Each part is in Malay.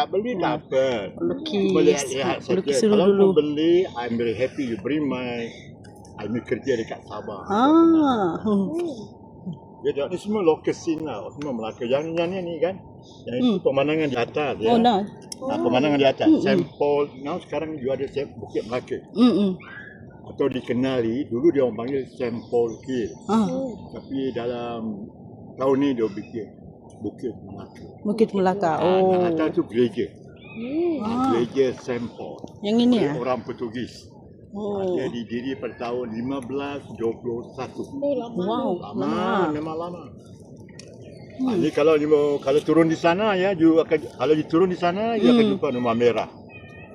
tak beli tak apa. Cuba Lukis. lihat saja. Lukis Kalau dulu. mau beli, I'm very happy you bring I kerja dekat Sabah. Ya, tengok ni semua local scene lah, semua Melaka. Yang ni kan, yang itu pemandangan di atas ya. Oh, nah. Pemandangan di atas. Sampel, sekarang juga ada Bukit Melaka. Atau dikenali, dulu dia orang panggil Sampel Hill. Tapi dalam tahun ni dia bikin Bukit Melaka. Bukit Melaka. Yang atas tu gereja. Gereja Sampel. Yang ini ya? Orang Portugis. Dia didiri pada tahun 1521. Wow, Lama, memang lama. Ini kalau turun di sana ya, kalau turun di sana, you akan jumpa rumah merah.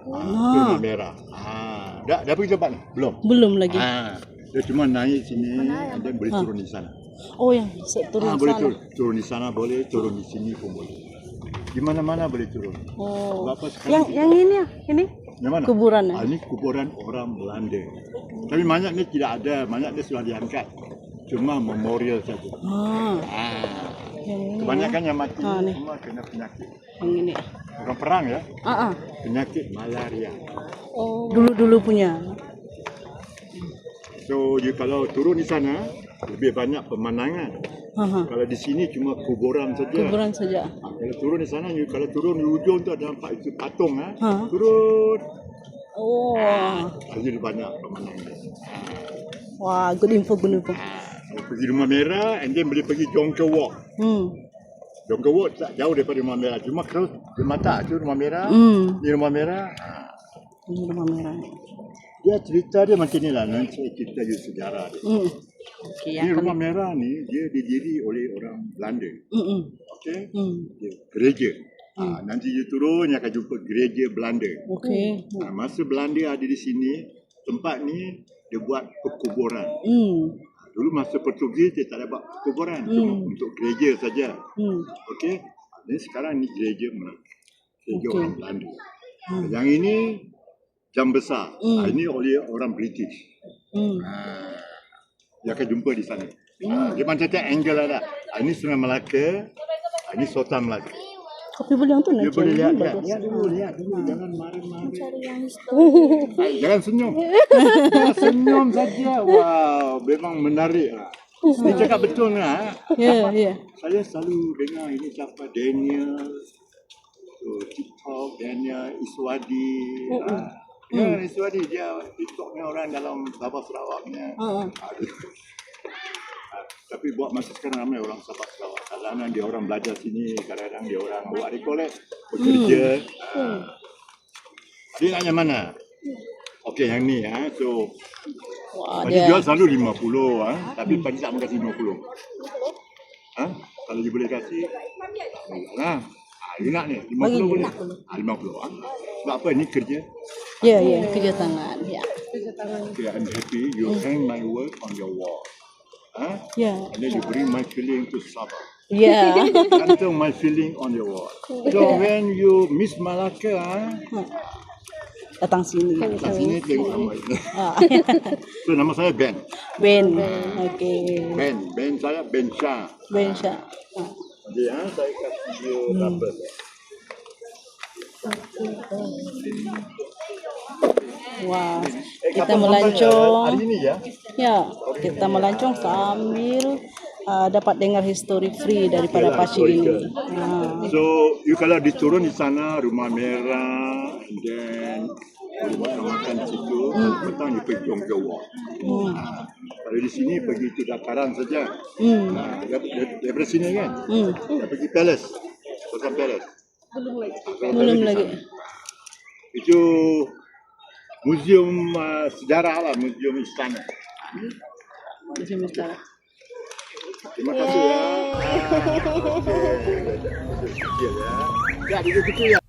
Rumah merah. Dah pergi tempat ni? Belum lagi. Dia cuma naik sini dan boleh turun di sana. Oh, yang turun Boleh sana. turun di sana boleh, turun di sini pun boleh. Di mana-mana boleh turun. Yang ini ya? Ini? Yang mana? Kuburan ya? Ini kuburan orang Belanda. Tapi banyak ni tidak ada, banyak dia sudah diangkat. Cuma memorial saja. Kebanyakan yang mati semua kena penyakit. Yang ini. Orang perang ya. Penyakit malaria. Dulu punya. So kalau turun di sana lebih banyak pemandangan. Kalau di sini cuma kuburan saja. Kuburan saja. Kalau turun di sana, kalau turun di ujung tu ada nampak itu patung turun. Jadi banyak pemandangan. Wah, good info. Pergi Rumah Merah and then boleh pergi Jonker Walk. Jonker Walk tak jauh daripada Rumah Merah. Cuma kalau di mata tu Rumah Merah, di Rumah Merah. Ini Rumah Merah. Dia cerita dia macam ni lah. Nanti saya cerita je sejarah dia. Ini Rumah Merah ni dia didiri oleh orang Belanda. Okey. Gereja. Nanti dia turun dia akan jumpa gereja Belanda. Masa Belanda ada di sini, tempat ni dia buat perkuburan. Dulu masa Portugis dia tak ada buat perkuburan, cuma untuk gereja saja. Okey. Ini sekarang ni gereja Melaka. Gereja orang Belanda. Yang ini jam besar. Ini oleh orang British. Dia akan jumpa di sana. Dia macam angle ada. Ini Sungai Melaka. Ini Sultan Melaka. Kopi boleh yang tu nak Dia boleh lihat dulu. Jangan marah-marah. Jangan senyum. Senyum saja. Wow, memang menarik lah. Dia cakap betul lah. Ya. Saya selalu dengar ini siapa Daniel, TikTok Daniel Iswadi. Iswadi dia TikToknya orang dalam Sabah Sarawaknya. Tapi buat masa sekarang ramai orang Sabah Sarawak. Kadang-kadang dia orang belajar sini, kadang-kadang dia orang buat rekolek, bekerja. Dia nak yang mana? Okey, yang ni. So, dia jual selalu 50. Tapi pagi tak kasih 50. Kalau dia boleh kasih, you nak ni? 50 boleh? 50. Sebab apa? Ni kerja. Ya, kerja tangan. Okay, I'm happy you hang my work on your wall. And then you bring my feeling to Sabah. Gantung my feeling on your wall. So when you miss Malacca, datang sini. Tengok nama itu. So nama saya Ben. Okey. Ben saya Ben Shah. Jadi saya kasih you number. Wah, kita melancong. Hari ini ya? Ya, kita melancong sambil dapat dengar histori free daripada Pakcik ini. So, you kalau diturun di sana Rumah Merah, and then makan di situ, petang you pergi Jonker Walk. Kalau di sini pergi ke dataran saja. Daripada sini kan? Dah pergi Palace. Sultan Palace. Belum lagi. Itu muzium sejarah lah, muzium istana. Terima kasih ya. Ya, dia kecil ya.